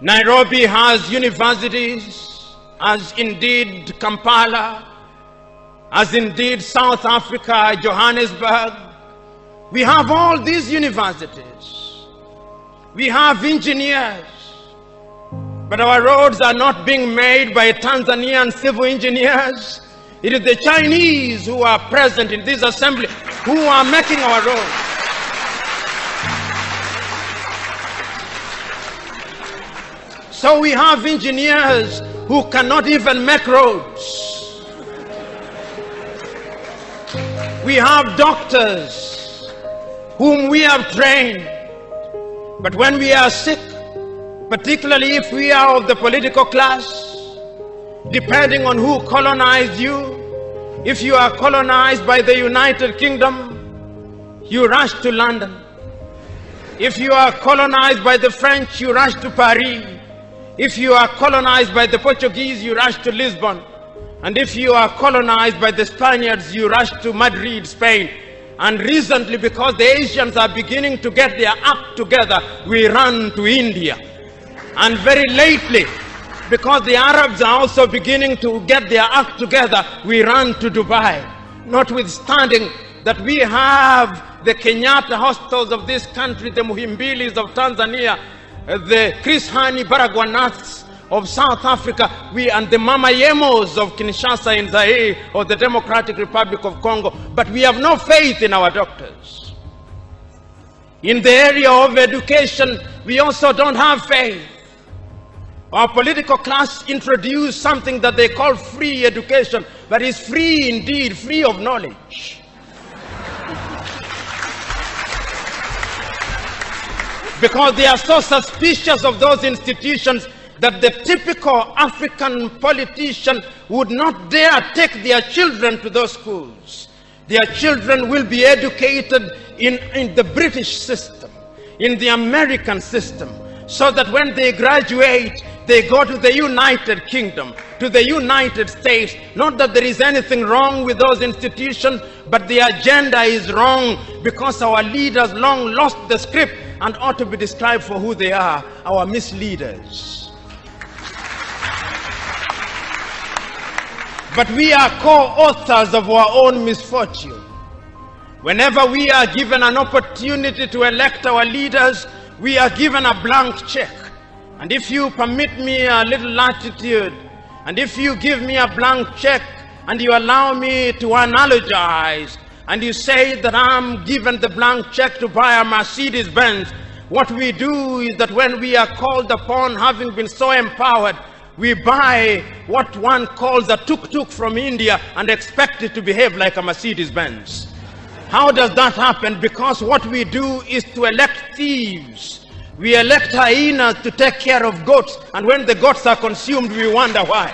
Nairobi has universities, as indeed Kampala, as indeed South Africa, Johannesburg. We have all these universities. We have engineers. But our roads are not being made by Tanzanian civil engineers. It is the Chinese who are present in this assembly who are making our roads. So we have engineers who cannot even make roads. We have doctors whom we have trained. But when we are sick, particularly if we are of the political class, depending on who colonized you, if you are colonized by the United Kingdom, you rush to London. If you are colonized by the French, you rush to Paris. If you are colonized by the Portuguese, you rush to Lisbon. And if you are colonized by the Spaniards, you rush to Madrid, Spain. And recently, because the Asians are beginning to get their act together, we run to India. And very lately, because the Arabs are also beginning to get their act together, we run to Dubai. Notwithstanding that we have the Kenyatta hospitals of this country, the Muhimbilis of Tanzania, the Chris Hani Baragwanaths of South Africa, and the Mama Yemos of Kinshasa in Zaire or the Democratic Republic of Congo, but we have no faith in our doctors. In the area of education, we also don't have faith. Our political class introduced something that they call free education, but it's free indeed, free of knowledge. Because they are so suspicious of those institutions that the typical African politician would not dare take their children to those schools. Their children will be educated in the British system, in the American system, so that when they graduate, they go to the United Kingdom, to the United States. Not that there is anything wrong with those institutions, but the agenda is wrong because our leaders long lost the script and ought to be described for who they are, our misleaders. But we are co-authors of our own misfortune. Whenever we are given an opportunity to elect our leaders, we are given a blank check. And if you permit me a little latitude, and if you give me a blank check, and you allow me to analogize, and you say that I'm given the blank check to buy a Mercedes Benz, what we do is that when we are called upon, having been so empowered, we buy what one calls a tuk-tuk from India and expect it to behave like a Mercedes Benz. How does that happen? Because what we do is to elect thieves. We elect hyenas to take care of goats, and when the goats are consumed, we wonder why.